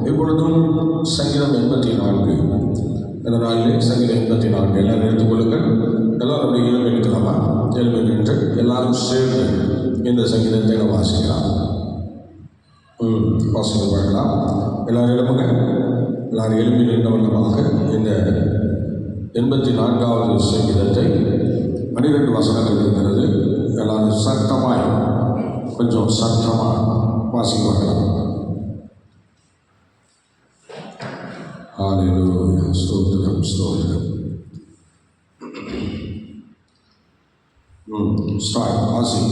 இப்பொழுதும் சங்கீதம் 84 இந்த நாளிலே சங்கீதம் 84 எல்லாரும் எடுத்துக்கொள்ளுங்கள். எல்லாரும் அப்படி எழுதி எடுக்கலாமா? எழுதி நின்று எல்லாரும் சேர்ந்து இந்த சங்கீதத்தை நம்ம வாசிக்கலாம். வாசிக்க பார்க்கலாம். எல்லாரும் எழுப்புங்க. எல்லாரும் எழுப்பி நின்ற வண்ணமாக இந்த 84வது சங்கீதத்தை 12 வசனங்கள் இருக்கிறது. எல்லாரும் சத்தமாய் கொஞ்சம் சத்தமாக வாசிக்க பார்க்கலாம். Hallelujah. Stotram, stotram. Start. Asik.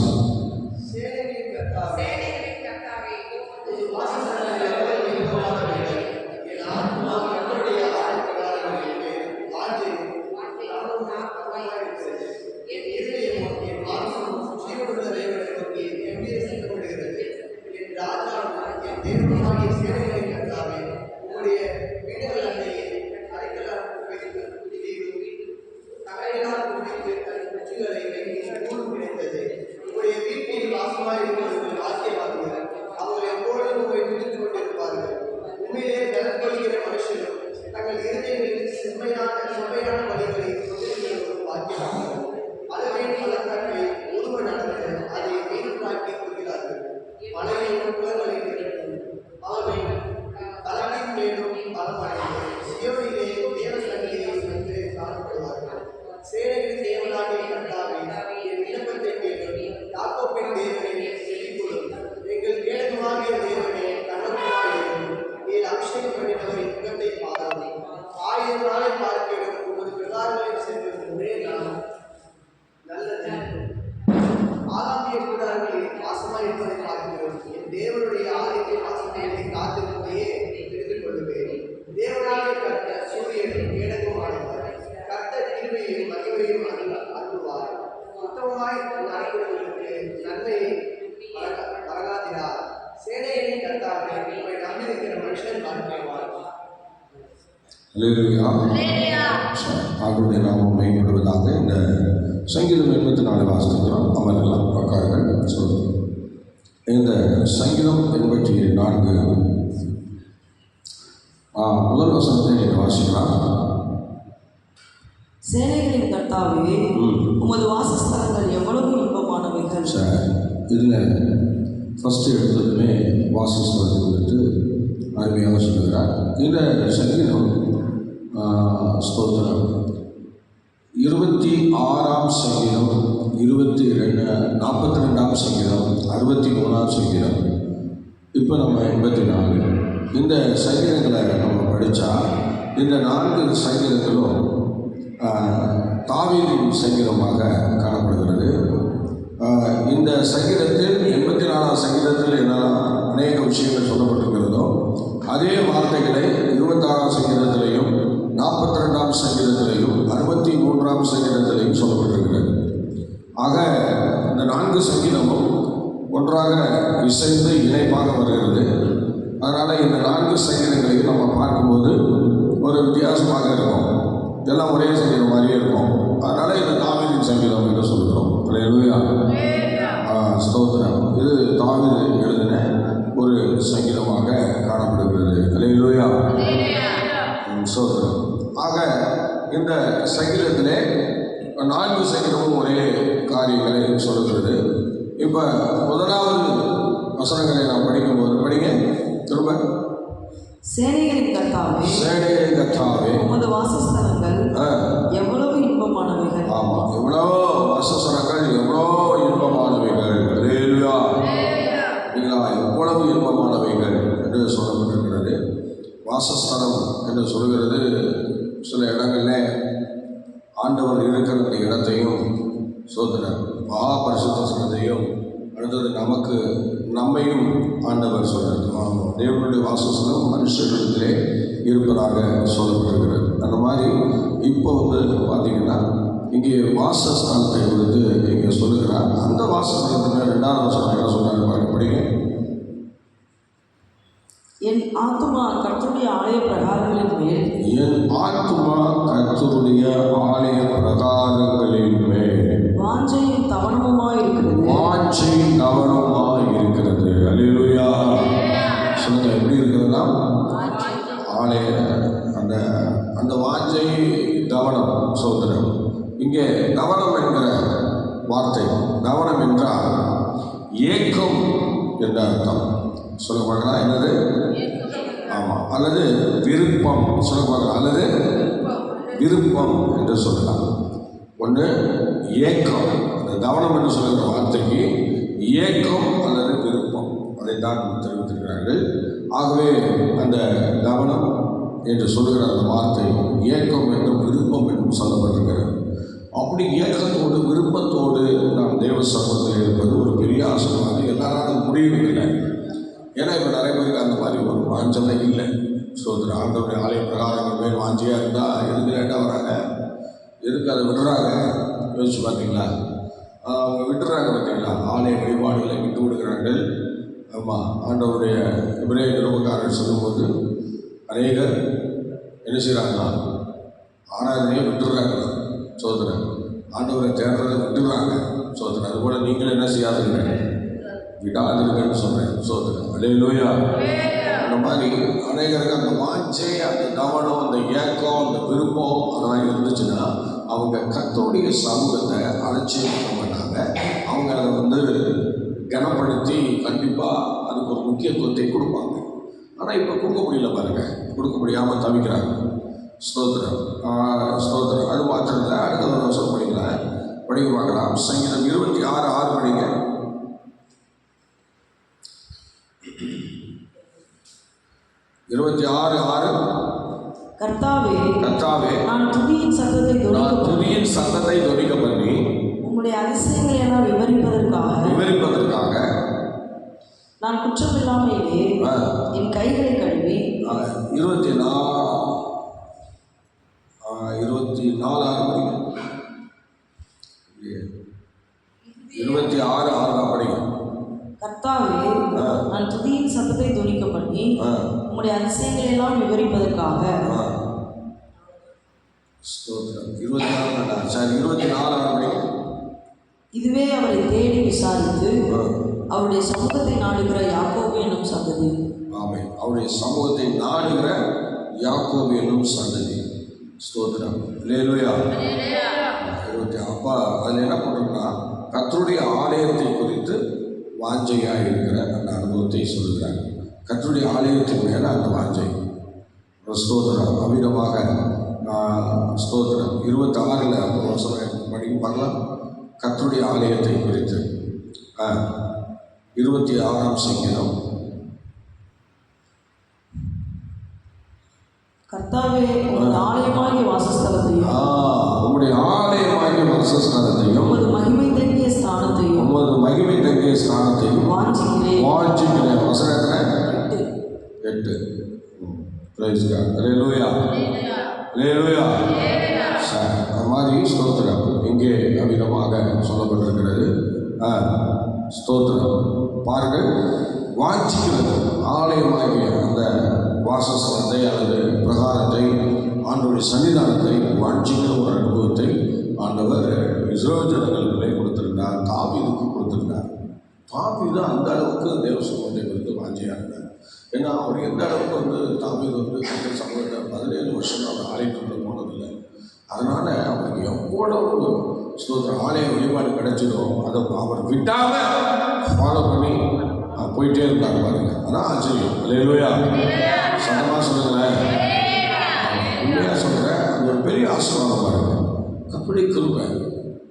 ஆண்டவருடைய நாமம் மேம்படுவதாக. இந்த சங்கீதம் 84 வாசிக்கிறோம். அமரெல்லாம் உட்காருங்கள். சொல்லுங்கள். இந்த சங்கீதம் 84 முதல் வசனத்தை நீங்கள் வாசிக்கலாம். சேனைகளின் கர்த்தாவே, உமது வாசஸ்தலங்கள் எவ்வளவு இன்பமானவைகள். சார், இதில் ஃபஸ்ட்டு எடுத்ததுமே வாசஸ்தலத்தை வந்துட்டு அருமையாக சொல்லுகிறார். இந்த சங்கீதம் ஸ்தோத்திரம் 26ஆம் சங்கீதம், 42ஆம் சங்கீதம், 63ஆம் சங்கீதம், இப்போ நம்ம 84 இந்த சங்கீதங்களை நம்ம படித்தா இந்த 4 சங்கீதங்களும் தாவீதின் சங்கீதமாக காணப்படுகிறது. இந்த சங்கீதத்தில் 84ஆம் சங்கீதத்தில் என்ன அநேக விஷயங்கள் சொல்லப்பட்டிருக்கிறதோ அதே வார்த்தைகளை 26ஆம் சங்கீதத்திலையும் 42ஆம் சங்கீதத்திலையும் 63ஆம் சங்கீதத்திலையும் சொல்லப்பட்டிருக்கிறது. ஆக இந்த 4 சங்கீதமும் ஒன்றாக இசைந்து இணைப்பாக வருகிறது. அதனால் இந்த 4 சங்கீதங்களையும் நம்ம பார்க்கும்போது ஒரு வித்தியாசமாக இருக்கும். இதெல்லாம் ஒரே சங்கீதம் மாதிரியே இருக்கும். அதனால் இந்த தாவீதின் சங்கீதம் என்று சொல்கிறோம். அல்லேலூயா. ஸ்தோத்திரம். இது தாவீது எழுதின ஒரு சங்கீதமாக காணப்படுகிறது. அல்லேலூயா. ஸ்தோத்திரம். ஆக இந்த சங்கீதத்திலே 4 சங்கீதமும் ஒரே காரியங்களை சொல்லுகிறது. இப்போ முதலாவது வசனங்களை நாம் படிக்கும்போது படிங்க திரும்ப. சேனைகளின் கர்த்தாவே, சேனைகளின் கர்த்தாவே, உமது வாசஸ்தலங்கள் எவ்வளவு இன்பமானவைகள். ஆமாம், எவ்வளவோ வாசஸ்தலங்கள் எவ்வளோ இன்பமானவைகள். அல்லேலூயா. எவ்வளவு இன்பமானவைகள் என்று சொல்லப்பட்டிருக்கிறது. வாசஸ்தலம் என்று சொல்கிறது சில இடங்களில் ஆண்டவர் இருக்கிற அந்த இடத்தையும் சோதனை மகா பரிசுத்த ஸ்தலத்தையும் அடுத்தது நம்மையும் ஆண்டவர் சொல்கிறது. தேவனுடைய வாசஸ்தலம் மனுஷர்களிடத்திலே இருப்பதாக சொல்லப்பட்டிருக்கிறது. அந்த மாதிரி இப்போ பார்த்தீங்கன்னா இங்கே வாசஸ்தலத்தை வந்து இங்கே சொல்லுகிறார். அந்த வாசஸ்தலத்தில் 2வது வசனம் என்ன சொன்னார் பாருங்க, படிங்க. என் ஆத்துமா கர்த்தருடைய ஆலய பிரகாரங்களின் மேல், என் ஆத்துமா கர்த்தருடைய ஆலய பிரகாரங்களின் மேல் வாஞ்சையும் தவனமுமாய் இருக்கிறது. வாஞ்சையும் தவனமுமாய் இருக்கிறது. அல்லேலூயா. சொல்லுங்க, எப்படி இருக்கிறதா ஆலய அந்த அந்த வாஞ்சை கவனம் சோதரம். இங்கே கவனம் என்கிற வார்த்தை, கவனம் என்றால் ஏக்கம் என்ற அர்த்தம். சொல்ல பார்க்கலாம், என்னது? ஆமாம், அல்லது விருப்பம் சொல்ல பார்க்கலாம், அல்லது விருப்பம் என்று சொல்லலாம். ஒன்று ஏக்கம், அந்த கவனம் என்று சொல்லுகிற வார்த்தைக்கு ஏக்கம் அல்லது விருப்பம், அதை தான் தெரிவித்திருக்கிறார்கள். ஆகவே அந்த கவனம் என்று சொல்லுகிற அந்த வார்த்தை ஏக்கம் என்றும் விருப்பம் என்றும் சொல்லப்பட்டிருக்கிறது. அப்படி ஏக்கத்தோடு விருப்பத்தோடு நாம் தேவ சமூகத்தில் இருப்பது ஒரு பெரிய ஆசீர்வாதம். எல்லாராலும் முடியவில்லை. ஏன்னா இப்போ நிறைய பேருக்கு அந்த மாதிரி ஒரு வாஞ்சனை இல்லை. சோதனை ஆண்டவருடைய ஆலய பிரகாரங்கள் மேல் வாஞ்சியாக இருந்தால் எதுக்கு லேட்டாக வராங்க, எதுக்கு அதை விடுறாங்க யோசிச்சு பார்த்தீங்களா? அவங்க விட்டுறாங்க பார்த்தீங்களா? ஆலய வழிபாடுகளை விட்டு விடுகிறார்கள். ஆமாம், ஆண்டவருடைய இவரே நிறுவனக்காரர் சொல்லும்போது அநேகர் என்ன செய்கிறாங்களா? ஆராதனையை விட்டுடுறாங்க. சோதனை ஆண்டவரை தேடுறதை விட்டுடுறாங்க. சோதனை அதுபோல் நீங்களும் என்ன செய்யாதுங்க, விடாதிருங்கன்னு சொல்கிறேன். சோதனை அல்லேலூயா. அந்த மாதிரி அநேகருக்கு அந்த வாஞ்சை, அந்த கவனம், அந்த ஏக்கம், அந்த விருப்பம் அதெல்லாம் இருந்துச்சுன்னா அவங்க கர்த்தருடைய சமூகத்தை அலட்சியம் பண்ண மாட்டாங்க. அவங்க அதை கனப்படுத்தி கண்டிப்பாக அதுக்கு ஒரு முக்கியத்துவத்தை கொடுப்பாங்க. ஆனால் இப்போ கொடுக்க முடியல பாருங்க, கொடுக்க முடியாமல் தவிக்கிறாங்க. ஸ்தோத்திரம் ஸ்தோத்திரம். அது மாத்திரம் இல்லை, அடுத்த ஒரு வருஷம் படிக்கலாம், படிக்க பார்க்கலாம். சங்கீதம் 26:6 படிங்க. 26:6. கர்த்தாவே, கர்த்தாவே, நான் துதியின் சத்தத்தை தொனிக்க பண்ணி உம்முடைய அதிசயங்களை எல்லாம் விவரிப்பதற்காக நான் குற்றமில்லாமலே என் கைகளை கழுவி 26:6 படிங்க. கர்த்தாவே, நான் துதியின் சத்தத்தை தொனிக்க பண்ணி உம்முடைய அதிசயங்களை எல்லாம் விவரிப்பதற்காக. ஸ்தோத்திரம். 24 படிங்க. இதுவே அவரை தேடி விசாரித்து அவருடைய சமூகத்தை நாடுகிற யாக்கோபு என்னும் சந்ததி. ஆமென். அவருடைய சமூகத்தை நாடுகிற யாக்கோபு என்னும் சந்ததி. ஸ்தோத்திரம். அல்லேலூயா. அப்பா அதில் என்ன பண்ணுறோம்னா, கர்த்தருடைய ஆலயத்தை குறித்து வாஞ்சையாக இருக்கிற அந்த அனுபவத்தை சொல்லுகிறாங்க. கர்த்தருடைய ஆலயத்தின் மேலே அந்த வாஞ்சை. ஸ்தோத்திரம். அமிதமாக ஸ்தோத்திரம். 26 படிக்க பார்க்கலாம். கர்த்தருடைய ஆலயத்தை குறித்து 26 சங்கீதம். கர்த்தாவே, உமது ஆலயமாகிய வாசஸ்தலத்தையும் உம்முடைய ஆலயமாகிய வாசஸ்தலத்தையும் உமது மகிமை தங்கிய ஸ்தானத்தையும் வாஞ்சிக்கிறேன். வசனத்தில் 8. Praise God. அல்லேலூயா. அல்லேலூயா. அது மாதிரி ஸ்தோத்திரம் இங்கே அமிதமாக சொல்லப்பட்டிருக்கிறது. ஸ்தோத்திரம் பாருங்கள், வாஞ்சிக்கிறது ஆலயமாகிய அந்த வாசஸ்தலத்தை அல்லது பிரகாரத்தை, ஆண்டவருடைய சன்னிதானத்தை வாஞ்சிக்கிற ஒரு அனுபவத்தை ஆண்டவர் இஸ்ரவேல் ஜனங்களிலே கொடுத்திருந்தார். தாவீதுக்கு கொடுத்திருந்தார். தாவீது அந்த அளவுக்கு தேவ சமூகத்தை குறித்து வாஞ்சியாக இருந்தார். ஏன்னா அவர் எந்த அளவுக்கு தாவீது கர்த்தர் சமூகத்தை 17 வருஷம் அவர் ஆலயத்துக்குள்ள போனதில்லை. அதனால் அவருக்கு எவ்வளவு ஸ்தோத்திரம் ஆலய வழிபாடு கிடைச்சிடும் அதை அவர் விட்டாமல் ஃபாலோ பண்ணி போயிட்டே இருந்தார் பாருங்க. அதான் ஆச்சரியம். அல்லேலூயா. சத்தமாக சொல்லுங்களேன். உண்மையாக சொல்கிறேன், அது ஒரு பெரிய ஆசீர்வாதம் பாருங்க. அப்படி கிருபை.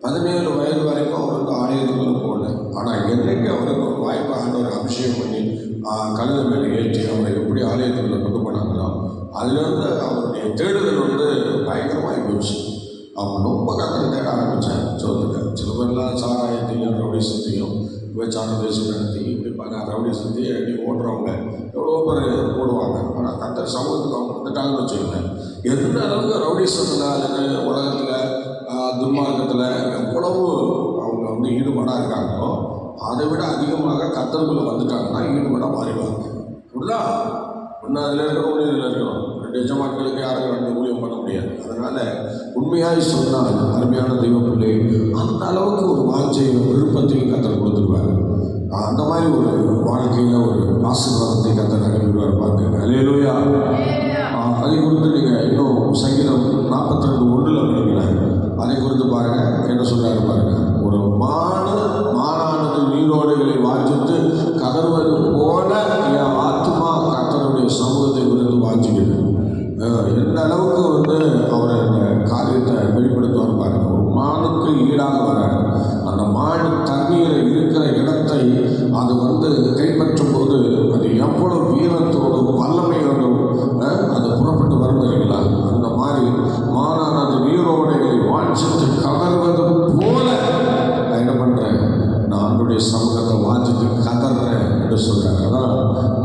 17 வயது வரைக்கும் அவர் ஆலயத்துக்குள்ள போகல. ஆனால் என்றைக்கு அவருக்கு ஒரு வாய்ப்பை ஆண்டவர் அபிஷேகம் பண்ணி கழுத மேலே ஏற்றி அவரை எப்படி ஆலயத்துக்குள்ள கொண்டு போனாங்களோ அதுலேருந்து அவருடைய தேடுதல் பயங்கரமாகி போச்சு. அவன் ரொம்ப கத்தரை தேட ஆரம்பித்தான். சொல்லுங்க, சில பேர்லாம் சாராயத்தையும் ரவுடிசத்தையும் விபச்சாரம் பேசி நடத்தி இப்படி ரவுடிசத்தை அடி ஓடுறவங்க எவ்வளோ பேர் போடுவாங்க. ஆனால் கத்தர் சமூகத்துக்கு அவங்க வந்துட்டாங்கன்னு வச்சுக்கோங்க. எந்த அளவுக்கு ரவுடிசத்தில் அல்லது உலகத்தில் துன்மார்க்கத்தில் எவ்வளவு அவங்க ஈடுபாடாக இருக்காங்களோ அதை விட அதிகமாக கத்தருக்குள்ளே வந்துட்டாங்கன்னா ஈடுபாடாக மாறிடுவாங்க. ஃபுல்லாக ஒன்று அதில் இருக்கிறவங்க இதில் இருக்கிறோம். 2 எஜமான்களுக்கு யாரும் 2 ஊழியம் பண்ண முடியாது. அதனால் உண்மையாக சொன்னால் அருமையான தெய்வப்பிள்ளை அந்த அளவுக்கு ஒரு வாஞ்சையும் விருப்பத்தையும் கத்தர் கொடுத்துருவார். அந்த மாதிரி ஒரு வாழ்க்கையில் ஒரு ஆசீர்வாதத்தை கத்தர் அனுப்பி கொடுப்பார். பார்த்துங்க. அல்லேலூயா. அதை குறித்து நீங்கள் இன்னும் சங்கீதம் 42:1 படிங்களேன். அதை குறித்து பாருங்க என்ன சொல்றாரு பாருங்க. ஒரு மானானது நீரோடைகளை வாஞ்சித்து கதறுவது போல என் ஆத்மா கர்த்தருடைய சமூகத்தை விருந்து வாஞ்சிக்குது. எந்த அளவுக்கு அவர் அந்த காரியத்தை வெளிப்படுத்துவார் பாருங்க. ஒரு மானுக்கு ஈடாக வராரு. அந்த மான் தண்ணீரை இருக்கிற இடத்தை அது கைப்பற்றும் போது அது எவ்வளவு வீரத்தோடும் வல்லமையோடும் அது புறப்பட்டு வரும் இல்லைங்களா? அந்த மாதிரி மானானது நீரோடைகளை வாஞ்சித்து கதறுவது போல நான் என்ன பண்ணுறேன், நான் அவருடைய சமூகத்தை வாஞ்சித்து கதறேன் என்று சொல்கிறார். அதான்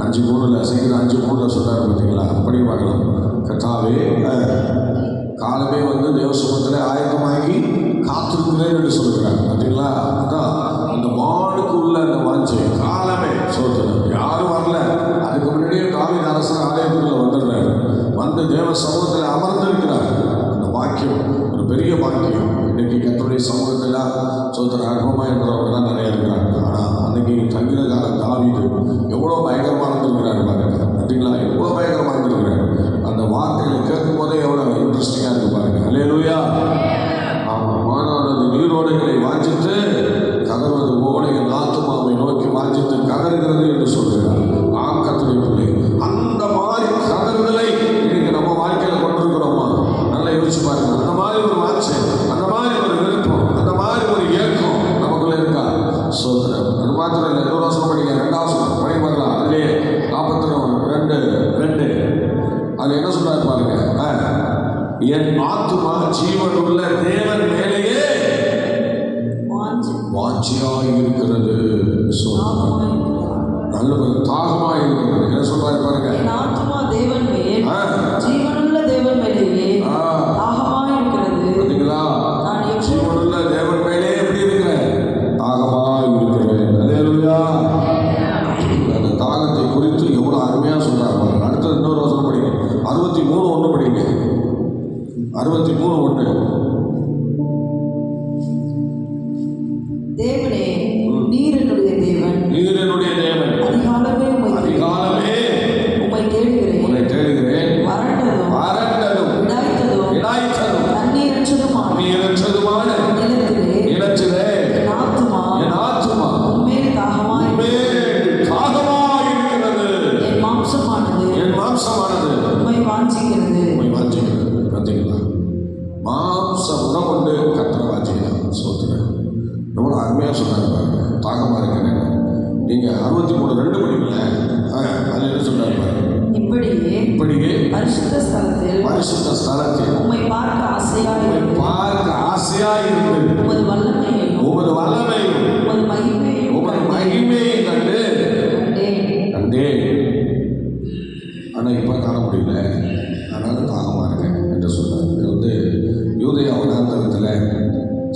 5:3 சங்கீதம் 5:3 சொல்கிறார். பார்த்தீங்களா? அப்படி பார்க்கலாம். கர்த்தாவே காலமே தேவ சமூகத்தில் ஆயத்தமாகி காத்திருக்கிறேன் என்று சொல்கிறார். பார்த்தீங்களா? அதான் அந்த மானுக்கு உள்ள அந்த வாஞ்சை காலமே சொல்கிறார். யாரும் வரல, அதுக்கு முன்னாடியே தாவீது அரசர் ஆலயத்துக்குள்ள வந்துடுறாரு. தேவ சமூகத்தில் அமர்ந்திருக்கிறார். அந்த பாக்கியம் ஒரு பெரிய பாக்கியம். இன்னைக்கு கர்த்தருடைய சமூகத்தில் சோதர அகமா என்றவங்க தான் நிறைய இருக்கிறாங்க. ஆனால் அன்னைக்கு தங்கிற காலம் தாவீது எவ்வளோ பயங்கரமாக இருந்திருக்கிறார் பாருங்க. பார்த்தீங்களா? எவ்வளோ பயங்கரமாக இருந்திருக்கிறார். அந்த வார்த்தைகளை கேட்கும் போதே எவ்வளோ இன்ட்ரெஸ்டிங்காக இருக்கு பாருங்க. அல்லேலூயா. ஆமாம். மானானது நீரோடைகளை வாஞ்சித்து கதறுவது போல என் ஆத்துமாவை நோக்கி வாஞ்சித்து கதறுகிறது என்று சொல்கிறார். கர்த்தருடைய பிள்ளை, அந்த மாதிரி கதறுதலை இன்னைக்கு நம்ம வாழ்க்கையில் கொண்டிருக்கிறோமா? நல்லா யோசிச்சு பாருங்க. அந்த மாதிரி ஒரு வாஞ்சை, அந்த மாதிரி ஒரு விருப்பம், அந்த மாதிரி ஒரு ஏக்கம் நமக்குள்ள இருக்கா? சோதரம். அது மாத்திரம் இல்லை. 2 வருஷம் படிங்க. 2வது படி பார்க்கலாம். அதுலேயே 42:2 அது என்ன சொல்றாரு பாருங்க. என் ஆத்துமா ஜீவனுள்ள தேவன் மேலேயே வாஞ்சியாய் இருக்கிறது. நல்ல தாகமாய் இருக்கிறது. என்ன சொல்றாரு பாருங்க. என் ஆத்துமா தேவன் மேல், ஜீவனுள்ள தேவன் மேலேயே தாகமாய் இருக்கிறது. பார்த்தீங்களா? ஜீவனுள்ள தேவன் மேலே எப்படி இருக்கிறேன்? தாகமாய் இருக்கிறேன். அல்லேலூயா. அந்த தாகத்தை குறித்து எவ்வளவு அருமையா சொல்றாரு பாருங்க. அடுத்தது இன்னொரு வசனம் படிங்க. 63:1 படிங்க. 63:1. தேவனே, நீர் என்னுடைய தேவன், நீர் என்னுடைய தேவன். அதிகாலமே உம்மை தேடுகிறேன். வறண்டதும் இடாய்த்ததும் தண்ணீரற்றதுமான நிலத்திலே என் ஆத்துமா உம்மேல் தாகமாய் இருக்கிறது. என் மாம்சமானது உம்மை வாஞ்சிக்கிறது. பார்த்தீங்களா? மாம்ச உணவு கொண்டு கர்த்தரை வாஞ்சிக்கலாம். சோத்திரம். எவ்வளோ அருமையாக சொன்னாங்க பாருங்க. தாகமாக இருக்கிறேன். நீங்கள் 63:2 படிக்கல. அதில் என்ன சொன்னார் பாருங்க. இப்படியே பரிசுத்த ஸ்தலத்தில் உம்மை பார்க்க ஆசையாய் இருந்து உமது வல்லமையையும் உமது மகிமையையும் கண்டேன். ஆனால் இப்போ காண முடியல. அதனால தாகமாக இருக்கேன் என்று சொன்னார். இது யூதேயா வனாந்தரத்தில்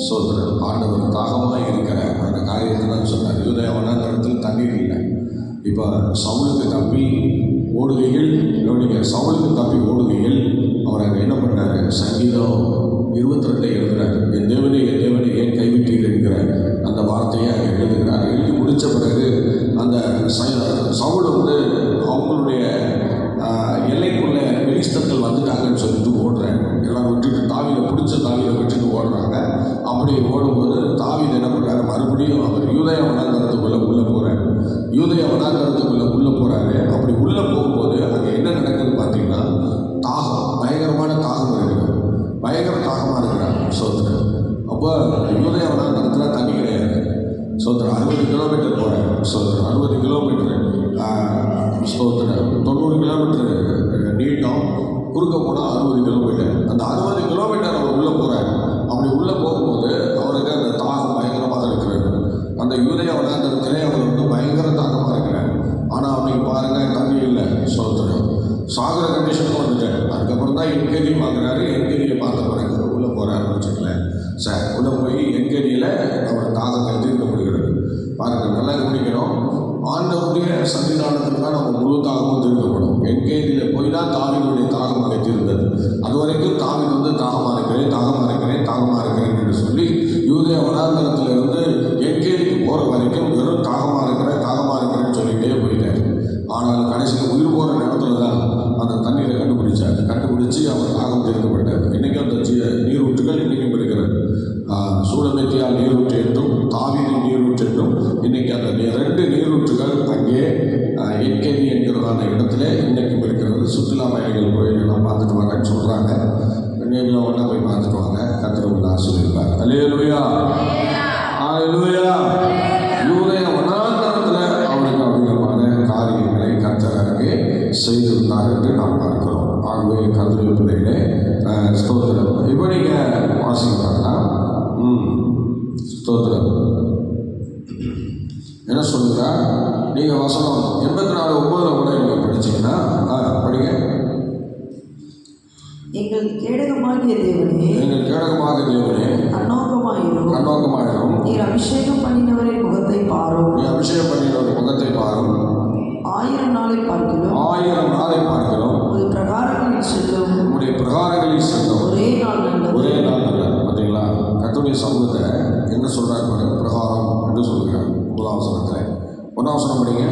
சோதரர் ஆண்டவர் தாகமாக இருக்கிற அந்த காரியத்தை தான் சொன்னார். யூதேயா வனாந்தரத்தில் தண்ணீர் இல்லை. இப்போ சவுலுக்கு தப்பி ஓடுகையில் அவர் அங்கே என்ன பண்ணார்? சங்கீதம் 22 எழுதுகிறார். என் தேவனை ஏன் கைவிட்டீர் என்கிற அந்த வார்த்தையை அங்கே எழுதுகிறார். எழுதி முடித்த பிறகு அந்த சவுல் அவங்களுடைய எல்லைக்குள்ள வெளிஸ்தர்கள் வந்துட்டாங்கன்னு சொல்லிட்டு ஓடுறாங்க. எல்லாம் விட்டுட்டு தாவீதை விட்டுட்டு ஓடுறாங்க. அப்படி ஓடும்போது தாவீது என்ன பண்ணுறாரு? மறுபடியும் அவர் யூதேயா வனாந்தரத்துக்குள்ளே போகிறார். அப்படி உள்ளே போகும்போது அங்கே என்ன நடக்குதுன்னு பார்த்தீங்கன்னா, பயங்கரமான தாகம் இருக்குது. பயங்கர தாகமாக இருக்கிறார். சோதரர். அப்போ யூதேயா வனாந்தரத்தில் தண்ணி கிடையாது. சோதரர் 60 கிலோமீட்டர் போகிறார். சோதரர் 60 கிலோமீட்டர் சோதரர் 90 கிலோமீட்டர் நீட்டம். குறுக்க போனால் 60 கிலோமீட்டர். அந்த 60 கிலோமீட்டர் அவர் உள்ளே போகிறார். அப்படி உள்ளே போகும்போது அவருக்கு அந்த தாகம் பயங்கரமாக இருக்கிறார். அந்த யூதேயா வனாந்தரத்திலே அவர் பயங்கர தாகமாக இருக்கிறார். ஆனால் அவனுக்கு பாருங்கள், தண்ணி இல்லை. சோதரம். சாகர கண்டிஷனுக்கு வந்துட்டார். அதுக்கப்புறம் தான் என்கேடி வாங்குறாரு. என்கேடியை பார்த்த பிறகு உள்ளே போகிறாருன்னு வச்சுக்கலேன். சார் உள்ளே போய் என்கேடியில் அவர் தாகங்கள் தீர்க்கப்படுகிறது. பாருங்கள், நல்லா கவனிக்கணும். ஆண்டவருடைய சன்னிதானத்தில் தான் நம்ம முழு தாகமும் தீர்க்கப்படும். என்கேடியில் போய் தான் தாவீதுடைய தாகம் அங்கே தீர்ந்தது. அது வரைக்கும் தாவீது தாகமாக இருக்கிறேன் என்று சொல்லி யூதேயா வனாந்தரத்திலிருந்து என்கேடிக்கு போகிற வரைக்கும் வெறும் தாகமாக இருக்கிறேன்னு சொல்லிகிட்டே போயிட்டார். ஆனால் கடைசியில் உயிர் போகிற இடத்துல இன்னைக்கும் இருக்கிறது. சுற்றுலா பயணிகள் போய் எல்லாம் பார்த்துட்டு வாங்கன்னு சொல்கிறாங்க. நீங்களும் ஒன்றா போய் பார்த்துட்டு வாங்க. கர்த்தர் உங்களை ஆசீர்வதிப்பார். அல்லேலூயா, அல்லேலூயா. யூதேய வனாந்தரத்தில் அவருக்கு அபிதமான காரியங்களை கர்த்தர் அங்கே செய்திருந்தார் என்று நாம் பார்க்கிறோம். ஆகவே கர்த்தருடைய பிள்ளைகளே, ஸ்தோத்திரம். இப்போ நீங்கள் வாசிப்பாங்களா? ஸ்தோத்திரம். என்ன சொல்லுறா? நீங்கள் வசனம் 84:9 கூட நீங்கள் படிச்சீங்கன்னா படிங்க. எங்கள் கேடகமாகிய தேவனே, எங்கள் கேடகமாக தேவனே, கண்ணோக்கமாயிரும். நீர் அபிஷேகம் பண்ணினவரின் முகத்தை பாரும். நீ அபிஷேகம் பண்ணினவரின் முகத்தை பாரும். 1000 நாளை பார்க்கிறோம். 1000 நாளை பார்க்கிறோம். உமது பிரகாரங்களில் செல்லும். உம்முடைய பிரகாரங்களில் செல்லும். ஒரே நாள் நல்லது. ஒரே நாள் நல்லது. பார்த்தீங்களா? கர்த்தருடைய சமூகத்தை என்ன சொல்றாரு பாருங்க. பிரகாரம் என்று சொல்கிறார். 1ஆம் வசனத்தில் 1ஆம் வசனம் படிங்க.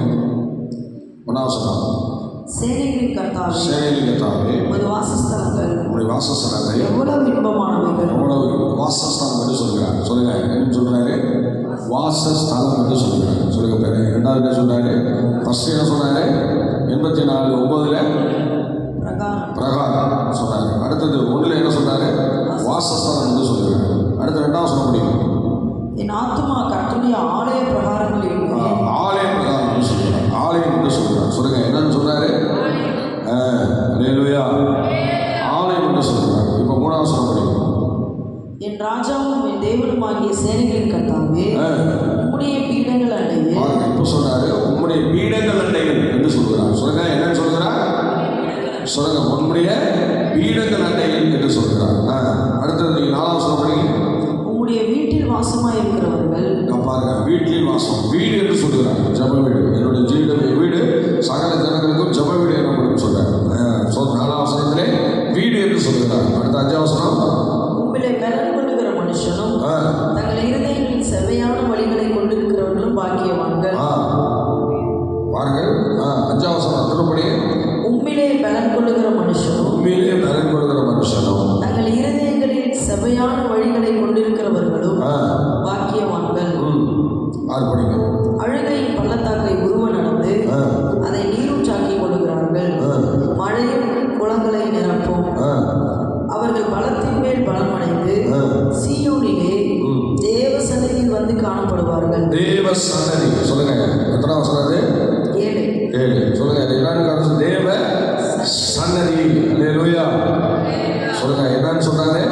1ஆம் வசனம். சேனைகளின் கர்த்தாவே, உமது வாசஸ்தலங்கள், உம்முடைய வாசஸ்தலங்கள் எவ்வளவு இன்பமானவைகள். எவ்வளவு வாசஸ்தலம் என்று சொல்கிறார். சொல்லுங்க, என்ன சொல்றாரு? வாசஸ்தலம் என்று சொல்கிறார். சொல்லுங்க பேரு. ரெண்டாவது என்ன சொல்றாரு? ஃபர்ஸ்ட் என்ன சொன்னாரு? 84:9 பிரகாரம் சொன்னாரு. அடுத்தது 1 என்ன சொன்னாரு? வாசஸ்தலம் என்று சொல்கிறார். அடுத்து 2ஆம் வசனம் படிக்கும். என் ஆத்துமா கர்த்தருடைய ஆலய பிரகாரங்களில் ஆலய பிரகாரம் என்று சொல்கிறார். ஆலயம் என்று சொல்கிறார். சொல்லுங்க, என்னன்னு சொன்னாரு? அல்லேலூயா, ஆலயம் என்று சொல்கிறார். இப்போ 3ஆம் வசனம் படிக்கும். என் ராஜாவும் என் தேவனுமாகிய சேனைகளின் கர்த்தாவே, உம்முடைய பீடங்கள் அண்டையில். இப்போ சொன்னாரு உம்முடைய பீடங்கள் அண்டையில் என்று சொல்கிறார். சொல்லுங்க, என்னன்னு சொல்கிறார்? சொல்லுங்க, உம்முடைய பீடங்கள் அண்டையில் என்று சொல்கிறார். அடுத்தது நீங்க 4ஆம் வசனம் படிங்க. உம்முடைய வீட்டில் வாசமாயிருக்கிறவர்கள். பாருங்க, வீட்டில் வாசம். வீடு என்று சொல்கிறார். ஜப வீடு. என்னுடைய வீடு சகல ஜனங்களுக்கும் ஜப வீடு எனப்படும் சொல்றார். 4ஆம் வசனத்திலே வீடு என்று சொல்கிறார். அடுத்த 5ஆம் வசனம். உம்மிலே பலன் கொள்ளுகிற மனுஷனும் தங்கள் இருதயங்களில் செவ்வையான வழிகளை கொண்டிருக்கிறவர்களும் பாக்கியவான்கள். பாருங்கள், 5ஆம் வசனம் திருப்படி. உம்மிலே பலன் கொள்ளுகிற மனுஷனும் தங்கள் இருதயங்களில் செவ்வையான வழிகளை கொண்டிருக்கிறவர்களும் பாக்கியவான்கள். அழுகையின் பள்ளத்தாக்கை உருவ நடந்து அதை நீரூற்றாக்கி கொள்ளுகிறார்கள். மழையும் குளங்களை நிரப்பும். அவர்கள் பலத்தின் மேல் பலமடைந்து சீயோனிலே தேவ சன்னதியில் வந்து காணப்படுவார்கள். தேவ சன்னதி. சொல்லுங்க, எத்தனை சொன்னது? 7. சொல்லுங்க, தேவ சன்னதி. அல்லேலூயா. சொல்லுங்க, என்னன்னு சொன்னாரு?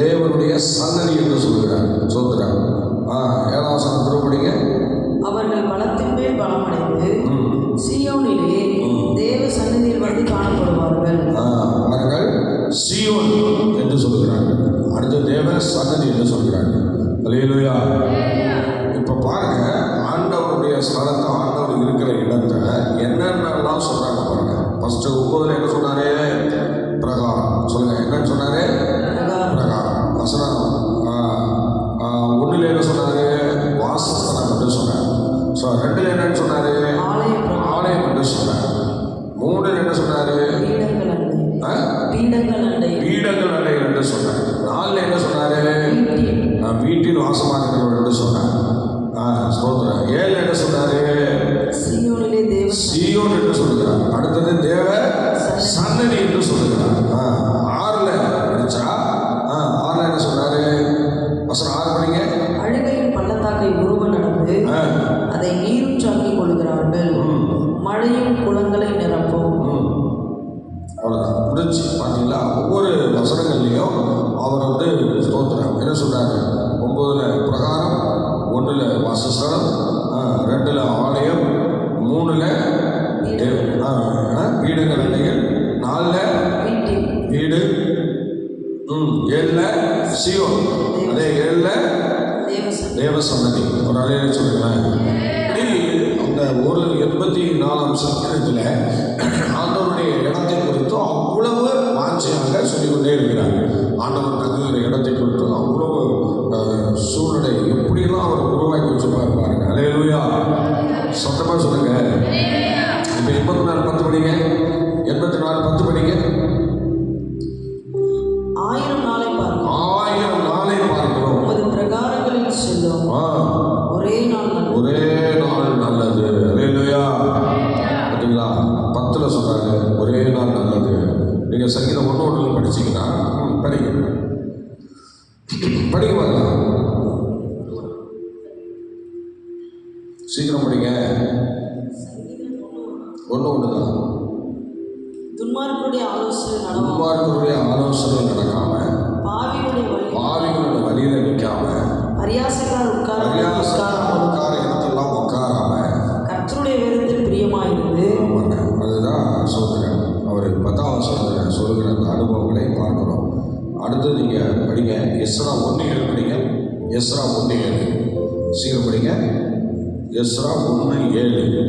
தேவனுடைய சன்னதி என்று சொல்கிறார். சொல்கிறார். 7ஆம் வசனம் திருப்படிங்க. அவர்கள் பலத்தின் மேல் பலமடைந்து சீயோனிலே தேவ சன்னதியில் வந்து காணப்படுவார்கள். அவர்கள் சீயோன் என்று சொல்கிறார்கள். அடுத்து தேவ சன்னதி என்று சொல்கிறார்கள். அல்லேலூயா. இப்போ பாருங்க, ஆண்டவருடைய ஸ்தலத்தை, ஆண்டவர் இருக்கிற இடத்தை என்னென்னலாம் சொல்றாங்க பாருங்க. ஃபர்ஸ்ட் 9 என்ன சொன்னாரு? பிரகாரம். சொல்லுங்க, என்னன்னு சொன்னாரு? பிரகாரம். வசனம் 1 என்ன சொன்னாரு? வாசஸ்தலம் என்று சொன்னார். 2 என்னன்னு சொன்னாரு? ஆலயம் என்று சொன்னார். 3 என்ன சொன்னாரு? பீடங்கள் அண்டை என்று சொன்னார். 4 என்ன சொன்னாரு? வீட்டில் வாசமாக இருக்கிறவர் என்று சொன்னார். 7 என்ன சொன்னாரு? சீயோன் என்று சொல்கிறார். அடுத்தது தேவ சன்னதி என்று சொல்கிறார். 6 படிச்சா 6 என்ன சொன்னாரு? வசனம் 6 படிங்க. அழுகையின் பள்ளத்தாக்கை உருவ நடந்து அதை நீரூற்றாக்கி கொள்கிறார்கள். மழையும் குளங்களை நிரப்பும். அவ்வளோதான், முடிஞ்சு. பார்த்தீங்களா? ஒவ்வொரு வசனங்கள்லையும் அவர் ஸ்தோத்திரம் என்ன சொல்றாரு? 9 பிரகாரம், 1 வாசஸ்தலம், 2 ஆலயம், 3 பீடங்கள் அண்டைகள், 4 வீடு, 7 சீயோன், அதே 7 தேவ சன்னதி. ஒரு அலையில சொல்லுங்களேன். அந்த ஒரு 84ஆம் சங்கீதத்தில் ஆண்டவருடைய இடத்தை குறித்து அவ்வளவு வாஞ்சையாக சொல்லிக்கொண்டே இருக்கிறார். ஆண்டவர் தங்குகிற இடத்தை குறித்து அவ்வளவு சூழ்நிலை எப்படியெல்லாம் அவர் உருவாக்கி வச்சுப்பாரு பாருங்க. அல்லேலூயா. சத்தமாக சொல்லுங்க. இப்போ 84:10 படிங்க. 84:10 படிங்க. 1000 நாளை பார்க்கிறோம். 1000 நாளை பார்க்கிறோம். உமது பிரகாரங்களில் செல்லும். ஒரே நாள் நல்லது. அல்லேலூயா. பார்த்தீங்களா? 10 சொல்றாரு, ஒரே நாள் நல்லது. நீங்கள் சங்கீதம் 1:1 படிச்சீங்கன்னா படிங்க பார்க்கலாம், சீக்கிரம் படிங்க. 1:1 தான். துன்மார்க்கருடைய ஆலோசனை நடக்காம, பாவிகளோட வழியில நிற்காம, பரியாசக்கார உட்கார இடத்தெல்லாம் உட்காராம, கர்த்தருடைய வேதத்தில் பிரியமாயிருந்து. அதுதான் சொல்கிறேன். அவர் 10ஆம் வசனத்தில் சொல்கிற அந்த அனுபவங்களை பார்க்கிறோம். அடுத்து நீங்கள் படிங்க, எஸ்ரா 1:7 படிங்க. எஸ்ரா 1:7 சீக்கிரம் படிங்க. எஸ்ரா 1:7.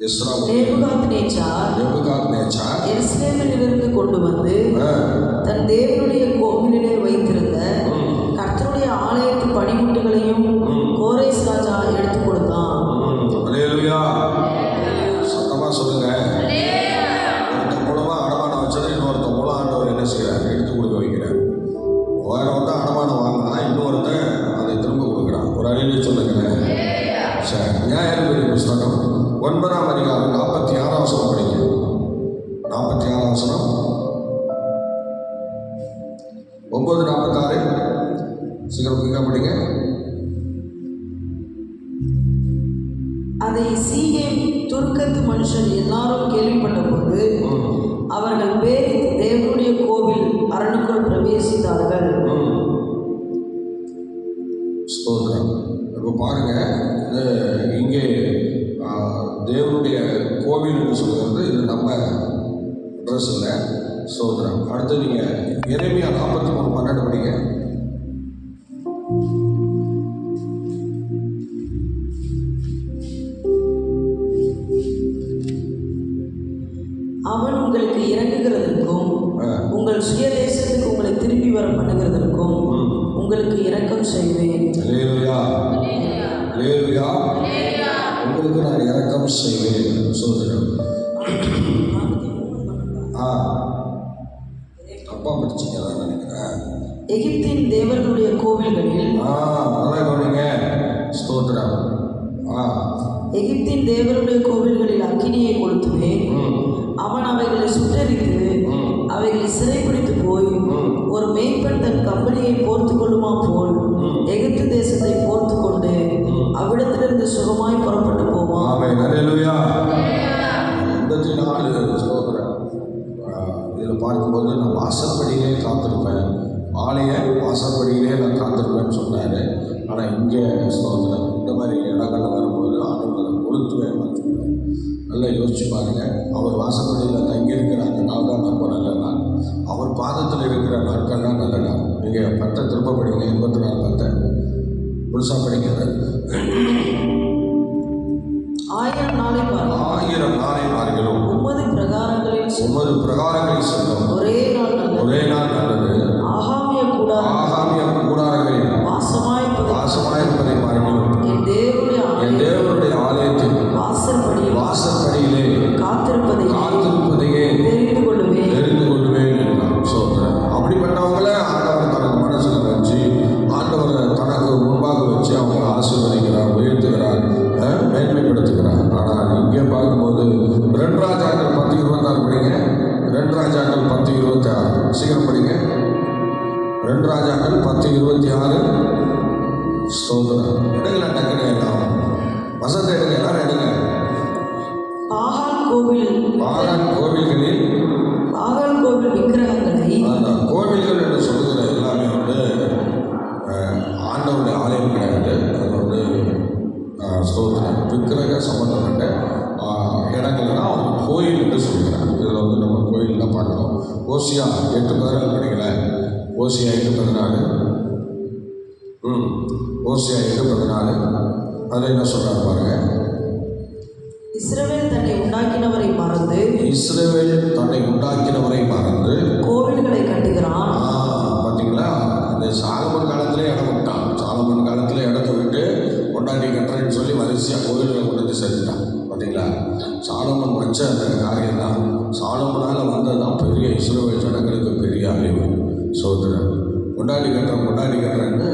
எஸ்ரா நேபுகாத்நேச்சார் எருசலேமிலிருந்து கொண்டு வந்து தன் தேவனுடைய கோவிலிலே வைத்திருந்த கர்த்தருடைய ஆலயத்து பணிமுட்டுகளையும் கோரேஸ் ராஜா எடுத்து கொடுத்தான். அல்லேலூயா, சத்தமா சொல்லுங்க. ஒருத்த மூலமா அடமானம் வச்சதை இன்னொருத்த மூலம் ஆண்டவர் என்ன செய்யறாரு? எடுத்து கொடுக்க வைக்கிறார். வேற ஒருத்தன் அடமானம் வாங்கினா இன்னொருத்தன் அதை திரும்ப கொடுக்குறான். ஒரு அறிவு சொல்லுங்களேன். சரி, நியாயாதிபதி புஸ்தகம் 9ஆம் அதிகாரம் 46ஆம் வசனம் படிங்க. 46ஆம் வசனம் 9:46 சீக்கிரம் படிங்க. அதை சீகேம் துர்க்கத்து மனுஷர் எல்லாரும் கேள்விப்பட்ட போது அவர்கள் பேரித் தேவனுடைய கோவில் அரணுக்குள் பிரவேசித்தார்கள். ஸ்தோத்திரம். இப்போ பாருங்க, இங்கே தேவனுடைய கோவில் என்று சொல்கிறது இது நம்ம அட்ரஸ் இல்லை. ஸ்தோத்திரம். அடுத்து நீங்கள் எரேமியா 43:12 படிங்க. அவன் உங்களுக்கு இறங்குகிறதற்கும் உங்கள் சுயதேசத்துக்கு உங்களை திரும்பி வர பண்ணுகிறதற்கும் உங்களுக்கு இரக்கம் செய்வேன். அல்லேலூயா, அல்லேலூயா. உங்களுக்கு நான் இரக்கம் செய்வேன். சோதரம். அப்பா படிச்சீங்க தான் நினைக்கிறேன். எகிப்தின் தேவர்களுடைய கோவில்களில் ஸ்தோத்திரம். எகிப்தின் தேவருடைய கோவில்களில் அக்கினியை கொளுத்துவேன். அவன் அவைகளை சுட்டரித்து அவைகளை சிறைப்பிடித்து போய் ஒரு மேய்ப்பன் தன் கம்பளியை போர்த்து கொள்ளுமா போல் எகிப்து தேசத்தை போர்த்து கொண்டு அவ்விடத்திலிருந்து சுகமாய் புறப்பட்டு போவான். இதில் பார்க்கும்போது நான் வாசற்படியிலே காத்திருப்பேன், ஆலய வாசற்படியிலே நான் காத்திருப்பேன்னு சொன்னார். ஆனால் இங்கே ஸ்தோத்திரம், இந்த மாதிரி இடங்களில் வரும்போது ஆண்டவரை கொளுத்துவேன் சொல்லுவேன். நல்லா யோசிச்சு பாருங்க. அவர் வாசப்படியில் தங்கியிருக்கிற அந்த நாள் தான் ரொம்ப நல்ல நாள். அவர் பாதத்தில் இருக்கிற நாட்கள் தான் நல்ல நாள். நீங்கள் 10 திரும்ப படிங்க. 84:10 புதுசாக படிக்கிறது. 1000 நாளை பாருங்களும் உமது பிரகாரங்களில் செல்லும் ஒரே நாள் நல்லது. ஆகாமிய கூடாரங்களில் வாசமாயிருப்பதை பாருங்களும் என் தேவனுடைய ஆலயத்தின் வாசற்படியிலே காத்திருப்பதையே தெரிந்து கொள்ளுவேன் என்றார். சோதரன் அப்படிப்பட்டவங்கள ஆண்டவர் தனக்கு மனசுல வச்சு, ஆண்டவரை தனக்கு முன்பாக வச்சு அவங்க ஆசீர்வதிக்கிறார், உயர்த்துகிறார், மேன்மைப்படுத்துகிறார். ஆனால் இங்கே பார்க்கும்போது 2 ராஜாக்கள் 10:26 படிங்க. 2 ராஜாக்கள் 10:26 சீக்கிரம் படிங்க. 2 ராஜாக்கள் 10:26 ஸ்தோத்திரம். எடுங்கள டக்குனு எல்லாம் வசந்த எடுங்க, எல்லாரும் எடுங்க. பாகால் கோவில்களில் விக்கிரகங்களை கோவில்கள் என்று சொல்லுகிற எல்லாமே ஆண்டவருடைய ஆலயம் கிடையாது. அது ஸ்தோத்திரம் விக்கிரக சம்பந்தப்பட்ட இடங்கள் தான் அவர் கோயில் என்று சொல்கிறார். இதில் நம்ம கோயில் தான் பார்க்கணும். ஓசியா 8:14 படிக்கல. ஓசியா 8:14 ஓசியா 8:14 அதில் என்ன சொல்கிறார் பாருங்க. இஸ்ரவேல் தன்னை உண்டாக்கினவரை மறந்து கோவில்களை கட்டுகிறான். பார்த்தீங்களா, இந்த சாலமன் காலத்திலே இடம் விட்டான். சாலமன் காலத்தில் இடத்த விட்டு கொண்டாட்டி கட்டுறேன்னு சொல்லி வரிசையாக கோவில்களை கொண்டு வந்து சேர்த்துட்டான். பார்த்தீங்களா, சாலமன் வச்ச அந்த காரியம் தான். சாலமனால் வந்தது தான் பெரிய இஸ்ரவேல் ஜனங்களுக்கு பெரிய அழிவு. சோதரன் கொண்டாடி கட்டுறேன்னு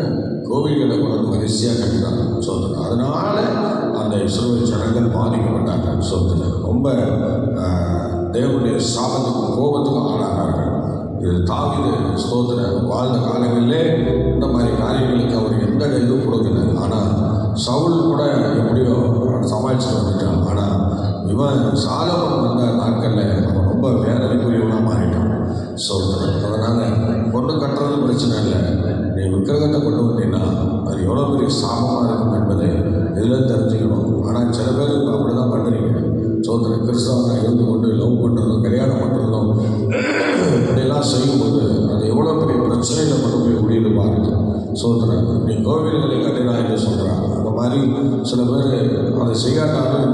கோவில்களை கொண்டு வரிசையாக கட்டினாங்க சோதனை. அதனால அந்த இஸ்ரவேல் ஜனங்கள் பாதிக்கப்பட்டாங்க சோதனை. ரொம்ப தேவனுடைய சாபத்துக்கும் கோபத்துக்கும் ஆளானார்கள். இது தாவீது ஸ்தோத்திர வாழ்ந்த காலங்களிலே இந்த மாதிரி காரியங்களுக்கு அவர் எந்த இதுவும் கொடுக்கல. ஆனால் சவுல் கூட எப்படியோ சமாளிச்சுட்டு வந்துட்டான். ஆனால் இவன் சாலமன் வந்த நாட்களில் அவன் ரொம்ப வேதனைக்குரியவனாக மாறிட்டான் சோதனை. அதனால் பொண்ணு கட்டுறது பிரச்சனை இல்லை, நீ விக்கிரகத்தை கொண்டு வந்தீங்கன்னா அது எவ்வளோ பெரிய சாபமாக இருக்கும் என்பதை இதில் தெரிஞ்சுக்கணும். ஆனால் சில பேர் இப்போ அப்படி தான் பண்ணுறீங்க சோதனை. கிறிஸ்தவனை இருந்து கொண்டு லவ் பண்ணுறதும் கல்யாணம் பண்ணுறதும் இப்படியெல்லாம் செய்யும்போது அது எவ்வளோ பெரிய பிரச்சனையில் கொண்டு போய் முடியுது பாருங்க சோதனை. நீ கோவில்களை கட்டினா என்று சொல்கிறாங்க. அந்த மாதிரி சில பேர் அதை செய்யாட்டாலும்